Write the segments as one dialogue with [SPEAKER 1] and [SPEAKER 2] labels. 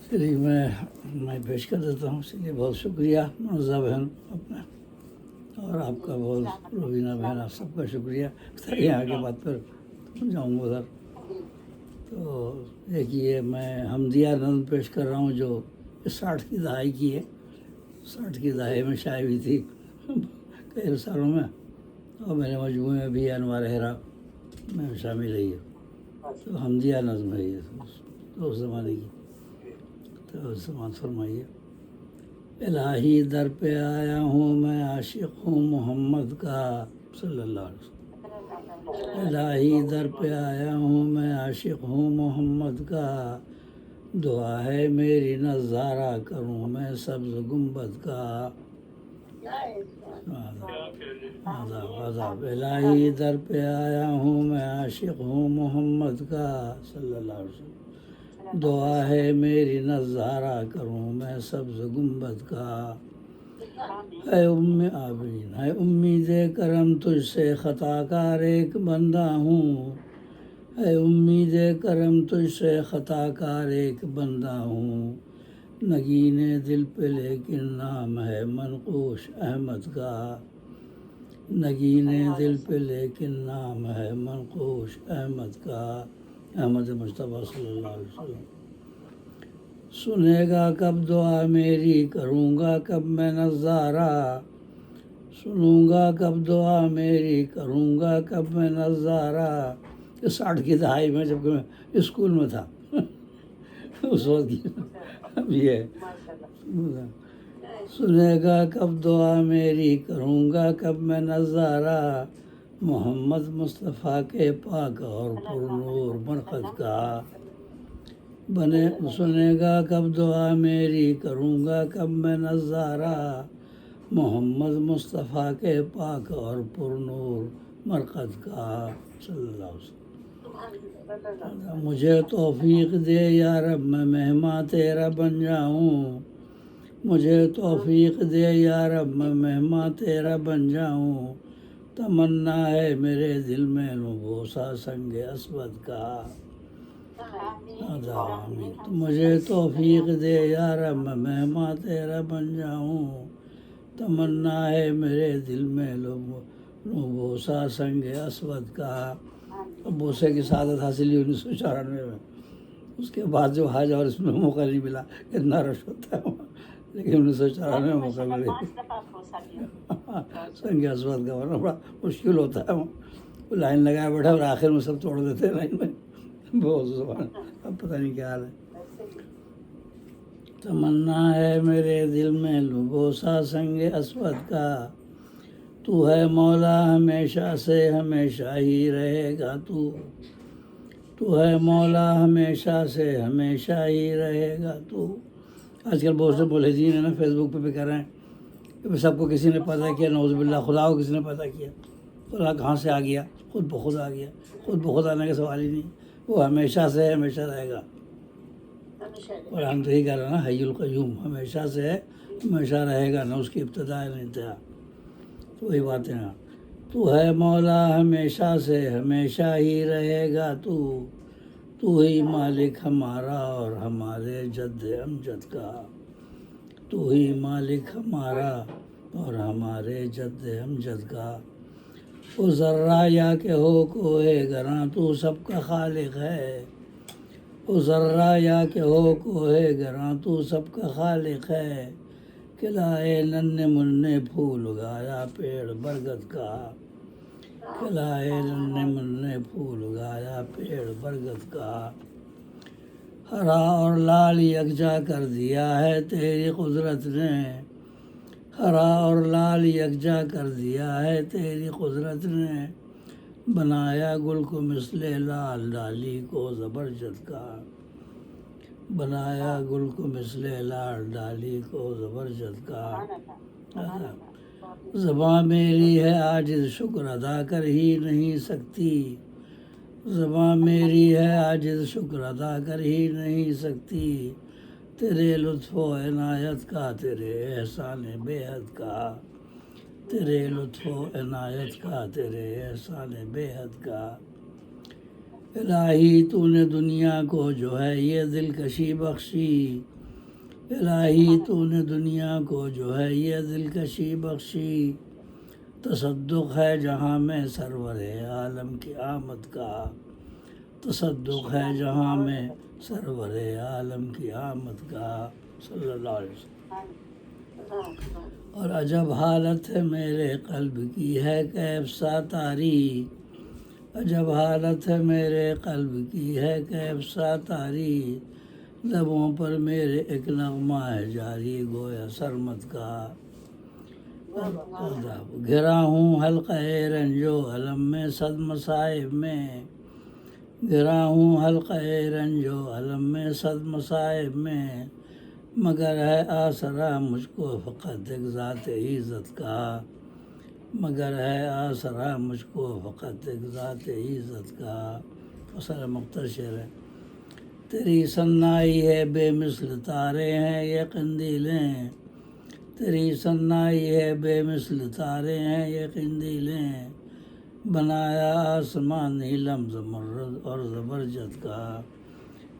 [SPEAKER 1] چلیے میں پیش کر دیتا ہوں. چلیے بہت شکریہ منزہ بہن اپنا، اور آپ کا بہت روبینہ بہن، آپ سب کا شکریہ. یہاں کے بعد پھر جاؤں گا ادھر. تو دیکھیے میں حمدیہ نظم پیش کر رہا ہوں جو 60 کی دہائی کی ہے. 60 کی دہائی میں شائع ہوئی تھی کئی سالوں میں، اور میرے مجموعے میں بھی انوار ہیرا میں شامل ہے. یہ تو حمدیہ نظم ہے یہ اس زمانے کی. تو سماعت فرمائیے. الہی در پہ آیا ہوں میں عاشق ہوں محمد کا صلی اللہ علیہ وسلم. الہی در پہ آیا ہوں میں عاشق ہوں محمد کا، دعا ہے میری نظارہ کروں میں سبز گنبد کا. عذاب الہی در پہ آیا ہوں میں عاشق ہوں محمد کا صلی اللہ علیہ وسلم، دعا ہے میری نظارہ کروں میں سبز گنبد کا. اے آمین. ہے امید کرم تجھ سے خطا کار ایک بندہ ہوں، اے امید کرم تجھ سے خطا کار ایک بندہ ہوں، نگین دل پہ لیکن نام ہے منقوش احمد کا، نگین دل پہ لیکن نام ہے منقوش احمد کا. احمد مصطفیٰ صلی اللہ علیہ وسلم. سنے گا کب دعا میری، کروں گا کب میں نظارہ، سنوں گا کب دعا میری، کروں گا کب میں نظارہ. 60 کی دہائی میں جب کہ میں اسکول میں تھا اس وقت کی اب یہ سنے گا کب دعا میری، کروں گا کب میں نظارہ، محمد مصطفیٰ کے پاک اور پر نور مرقد کا. بنے سنے گا کب دعا میری، کروں گا کب میں نظارہ، محمد مصطفیٰ کے پاک اور پر نور مرقد کا صلی اللہ علیہ وسلم. مجھے توفیق دے یا رب میں مہماں تیرا بن جاؤں، مجھے توفیق دے یا رب میں مہماں تیرا بن جاؤں، تمنا ہے میرے دل میں لوں بوسہ سنگ اسود کا. آمین. مجھے توفیق دے یا رب میں مہماں تیرا بن جاؤں، تمنا ہے میرے دل میں لوں بوسہ سنگ اسود کا. بوسے کی سعادت حاصل ہوئی 1994 میں. اس کے بعد جو حج اور اس میں موقع نہیں ملا، اتنا رش ہوتا ہے لیکن 1994 میں موقع ملا. سنگ اسود کا ورنہ بڑا مشکل ہوتا ہے. وہ لائن لگایا بیٹھا اور آخر میں سب توڑ دیتے ہیں لائن میں. بہت زبان اب پتہ نہیں کیا حال ہے. تمنا ہے میرے دل میں لوں بوسہ سنگ اسود کا، تو ہے مولا ہمیشہ سے ہمیشہ ہی رہے گا. تو ہے مولا ہمیشہ سے ہمیشہ ہی رہے گا. تو آج کل بہت سے ملحدین ہیں نا فیس بک پہ بھی کر رہے ہیں کہ سب کو کسی نے پیدا کیا، نعوذ باللہ خدا کو کسی نے پیدا کیا. خدا کہاں سے آ گیا؟ خود بخود آ گیا. خود بخود آنے کا سوال ہی نہیں. وہ ہمیشہ سے ہمیشہ رہے گا. اور ہم تو یہی کہہ رہے ہیں نا، حی القیوم ہمیشہ سے ہمیشہ رہے گا، نہ اس کی ابتدا ہے نہ انتہا. تو وہی باتیں ہیں. تو ہے مولا ہمیشہ سے ہمیشہ ہی رہے گا. تو ہی مالک ہمارا اور ہمارے جد امجد کا. تو ہی مالک ہمارا اور ہمارے جد امجد کا. او ذرہ یا کہ ہو کوہ گراں تو سب کا خالق ہے. او ذرہ یا کہ ہو کوہ گراں تو سب کا خالق ہے. کھلائے ننھے منھے پھول اگایا پیڑ برگد کا. کھلائے ننھے منھے پھول اگایا پیڑ برگد کا. ہرا اور لال یکجا کر دیا ہے تیری قدرت نے. ہرا اور لال یکجا کر دیا ہے تیری قدرت نے. بنایا گل کو مثل لال ڈالی کو زبرجد کا. بنایا گل کو مثل لال ڈالی کو زبرجد کا. زباں میری ہے عاجز شکر ادا کر ہی نہیں سکتی. زباں میری ہے عاجز شکر ادا کر ہی نہیں سکتی. تیرے لطف و عنایت کا، تیرے احسان بے حد کا. تیرے لطف و عنایت کا، تیرے احسان بے حد کا. الہی تو نے دنیا کو جو ہے یہ دلکشی بخشی، الہی تو نے دنیا کو جو ہے یہ دلکشی بخشی، تصدق ہے جہاں میں سرور عالم کی آمد کا، تصدق ہے جہاں میں سرور عالم کی آمد کا صلی اللہ علیہ وسلم۔ اور عجب حالت ہے میرے قلب کی ہے کیف ساتاری، عجب حالت ہے میرے قلب کی ہے کیف ساتاری، لبوں پر میرے ایک نغمہ ہے جاری گویا سرمد کا، گرا ہوں حلقہ رنج و علم میں صد مصائب میں، گرا ہوں حلقہ رنج و علم میں صد مصائب میں، مگر ہے آسرا مجھ کو فقط ایک ذات عزت کا، مگر ہے آسرا مجھ کو فقط ایک ذات عزت کا۔ فصل مختصر ہے۔ تیری صنائی ہے بے مثل تارے ہیں یہ قندیلیں، تیری صنائی ہے بے مثل تارے ہیں یہ قندیلیں، بنایا آسمان نیلم زمرد اور زبرجد کا،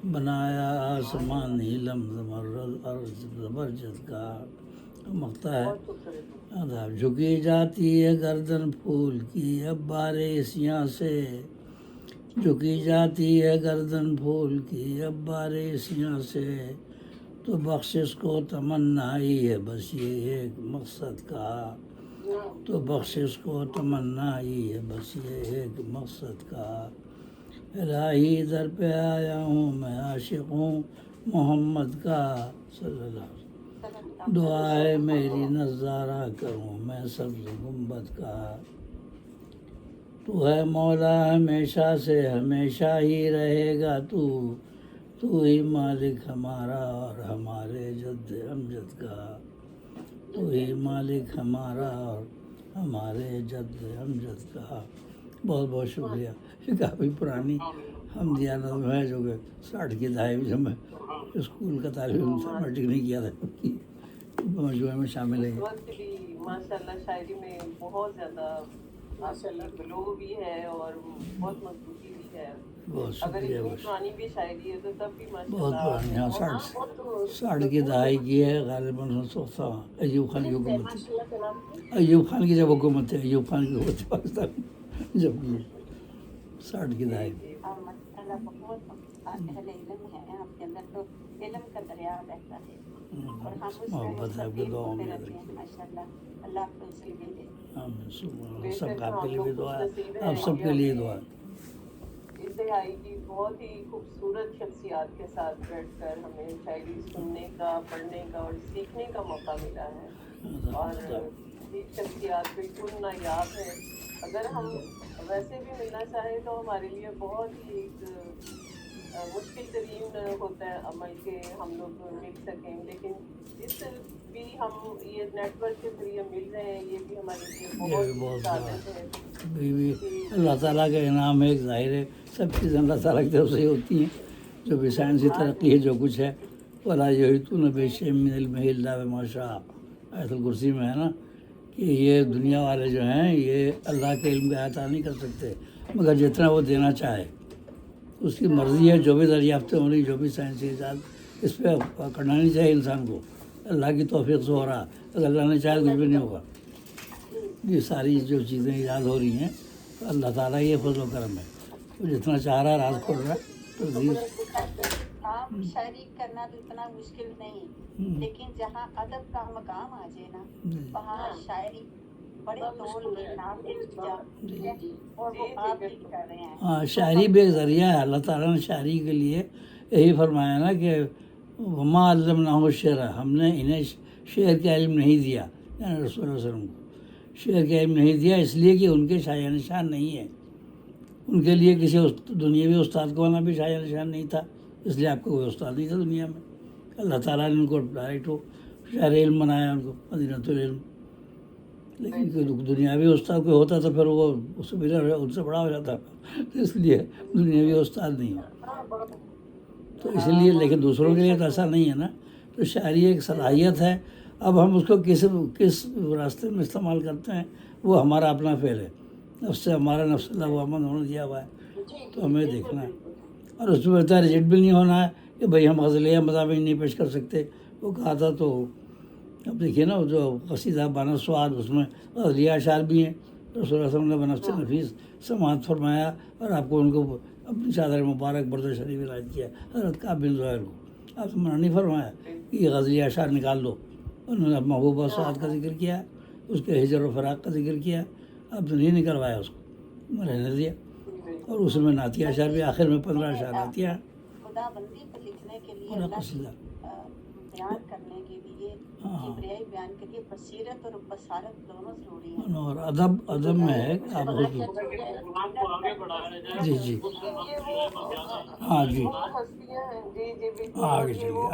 [SPEAKER 1] بنایا آسمان نیلم زمرد اور زبرجد کا۔ مقطع ہے آداب، جھکی جاتی ہے گردن پھول کی اب بارشیاں سے، جھکی جاتی ہے گردن پھول کی اب بارشیاں سے، تو بخشش کو تمنائی ہے بس یہ ایک مقصد کا، تو بخشش کو تمنائی ہے بس یہ ایک مقصد کا، الہی در پہ آیا ہوں میں عاشق ہوں محمد کا صلی اللہ علیہ وسلم، دعا ہے میری نظارہ کروں میں سبز گنبد کا، تو ہے مولا ہمیشہ سے ہمیشہ ہی رہے گا تو ہی مالک ہمارا اور ہمارے جد امجد کا، تو ہی مالک ہمارا اور ہمارے جد امجد کا۔ بہت بہت شکریہ۔ یہ کافی پرانی حمدیہ نظم ہے جو کہ 60 کی دہائی میں جب میں اسکول کا طالب علم تھا، میٹرک نہیں کیا تھا، مجموعے میں شامل ہے۔
[SPEAKER 2] اس وقت بھی ماشاء اللہ شاعری میں بہت زیادہ گلو بھی ہے اور بہت مضبوطی بھی ہے۔
[SPEAKER 1] بہت
[SPEAKER 2] اگر
[SPEAKER 1] شکریہ،
[SPEAKER 2] اتنی
[SPEAKER 1] بہت
[SPEAKER 2] پرانی بھی شاعری ہے تو تب بھی ماشاء
[SPEAKER 1] بہت
[SPEAKER 2] اللہ
[SPEAKER 1] پرانی، ہاں 60 کی دہائی کی ہے غالباً ایوب خان کی حکومت تھی، ایوب خان کی جب حکومت ہے، ایوب خان کی حکومت تھی پاکستان میں جب کی 60 کی دہائی۔
[SPEAKER 2] جی
[SPEAKER 3] اور ماشاءاللہ بہت اہل علم ہے آپ کے اندر، تو علم کا دریا بہتا ہے اور ہم اس میں
[SPEAKER 1] محبت ہے آپ کی
[SPEAKER 3] مستفید
[SPEAKER 1] دعاؤں
[SPEAKER 3] ہوتے
[SPEAKER 1] میں، یاد
[SPEAKER 3] رہتے ہیں
[SPEAKER 1] رکھیے۔
[SPEAKER 3] ماشاءاللہ۔ اللہ آپ کو نصیبیں دے۔
[SPEAKER 1] آمین،
[SPEAKER 2] بے
[SPEAKER 1] سب
[SPEAKER 2] شک
[SPEAKER 1] کا آپ کے
[SPEAKER 2] ہم
[SPEAKER 1] لیے
[SPEAKER 2] لوگ
[SPEAKER 1] بھی
[SPEAKER 2] خوش
[SPEAKER 1] دعا ہے،
[SPEAKER 2] نصیب
[SPEAKER 1] آپ
[SPEAKER 2] ہیں
[SPEAKER 1] سب
[SPEAKER 2] کہ
[SPEAKER 1] کے لیے
[SPEAKER 2] ہمیں
[SPEAKER 1] دعا ہے۔
[SPEAKER 2] اس دہائی کی بہت ہی خوبصورت شخصیات کے ساتھ بیٹھ کر ہمیں شاعری سننے کا، پڑھنے کا اور سیکھنے کا موقع ملا ہے، اور یہ شخصیات بالکل نایاب ہیں۔ اگر ہم ویسے بھی ملنا چاہیں تو ہمارے لیے بہت ہی ایک مشکل ترین ہوتا ہے عمل کہ ہم لوگ مل سکیں، لیکن جس بھی ہم یہ نیٹ ورک کے ذریعے مل رہے ہیں یہ بھی ہمارے لیے
[SPEAKER 1] یہ
[SPEAKER 2] بہت
[SPEAKER 1] بھی
[SPEAKER 2] ہی
[SPEAKER 1] بہت بڑا
[SPEAKER 2] سعادت ہے
[SPEAKER 1] بھی
[SPEAKER 2] کہ
[SPEAKER 1] اللہ تعالیٰ کا انعام ہے، ایک ظاہر ہے سب چیزیں اللہ تعالیٰ کی طرف سے ہی ہوتی ہیں، جو بھی سائنسی ترقی ہے جو کچھ ہے، وَلَا يُحِيطُونَ بِشَيْءٍ مِّنْ عِلْمِهِ إِلَّا بِمَا شَاءَ، آیت الکرسی میں ہے نا کہ یہ دنیا والے جو ہیں یہ اللہ کے علم کا احاطہ نہیں کر سکتے مگر جتنا وہ دینا چاہے، اس کی مرضی ہے، جو بھی دریافتیں ہو رہی، جو بھی سائنسی ایجاد، اس پہ کرنا نہیں چاہیے انسان کو، اللہ کی توفیق سے ہو رہا، اگر اللہ نے چاہے کچھ بھی نہیں ہوگا۔ یہ ساری جو چیزیں ایجاد ہو رہی ہیں تو اللہ تعالیٰ یہ فضل و کرم ہے، وہ جتنا چاہ رہا ہے راز کھول رہا ہے تو
[SPEAKER 3] عام شاعری کرنا تو اتنا مشکل نہیں، لیکن جہاں ادب کا مقام آ جائے نا وہاں شاعری بڑے طول کے نام اور وہ آپ بھی کر رہے ہیں۔
[SPEAKER 1] ہاں، شاعری بھی ایک ذریعہ ہے، اللہ تعالیٰ نے شاعری کے لیے یہی فرمایا نا کہ وما علمناہ الشعر، ہم نے انہیں شعر کا علم نہیں دیا، یعنی رسول اللہ علیہ وسلم کو شعر کا علم نہیں دیا، اس لیے کہ ان کے شایع نشان نہیں ہے، ان کے لیے کسی دنیاوی استاد کو ہونا بھی شایع نشان نہیں تھا، اس لیے آپ کو کوئی استاد نہیں تھا دنیا میں، اللہ تعالیٰ نے ان کو ڈائریکٹ شعر علم بنایا، ان کو مدینۃ العلم، لیکن دنیاوی استاد کوئی ہوتا تو پھر وہ اس سے ان سے بڑا ہو جاتا، اس لیے دنیاوی استاد نہیں ہے، تو اس لیے لیکن دوسروں کے لیے تو ایسا نہیں ہے نا، تو شاعری ایک صلاحیت ہے، اب ہم اس کو کس راستے میں استعمال کرتے ہیں وہ ہمارا اپنا فعل ہے، نفس سے ہمارا نفس اللہ محمد ہونا دیا ہوا ہے، تو ہمیں دیکھنا ہے، اور اس میں بہتر ریجیکٹ بھی نہیں ہونا ہے کہ بھائی ہم غزلیہ مضامین نہیں پیش کر سکتے. وہ کہا تھا تو اب دیکھیے نا، جو قصیدہ بانہ سواد اس میں غزلیہ اشعار بھی ہیں. رسول اللہ صلی اللہ علیہ وسلم نے بنفس نفیس سماعت فرمایا اور آپ کو ان کو اپنی چادر مبارک برد شریف عنایت کیا حضرت کعب بن زہیر کو. آپ سے منع نہیں فرمایا کہ یہ غزلیہ اشعار نکال دو. انہوں نے محبوبہ سعاد کا ذکر کیا، اس کے ہجر و فراق کا ذکر کیا، اب تو نہیں نکلوایا اس کو، رہنے دیا. اور اس میں نعتیہ اشعار بھی آخر میں 15 اشعار نعتیہ
[SPEAKER 3] خدا بندی کو لکھنے کے لیے،
[SPEAKER 1] اور
[SPEAKER 3] اللہ
[SPEAKER 1] قصیدہ.
[SPEAKER 3] بیان کرنے کے لیے، کبریائی بیان کے لیے بصیرت اور بصارت دونوں ضروری ہیں.
[SPEAKER 1] اور ادب میں ہے کہ آپ خود جی جی
[SPEAKER 2] یہ وہ
[SPEAKER 1] ہاں جی
[SPEAKER 2] ہستیاں ہیں. جی
[SPEAKER 1] آگے چلیے.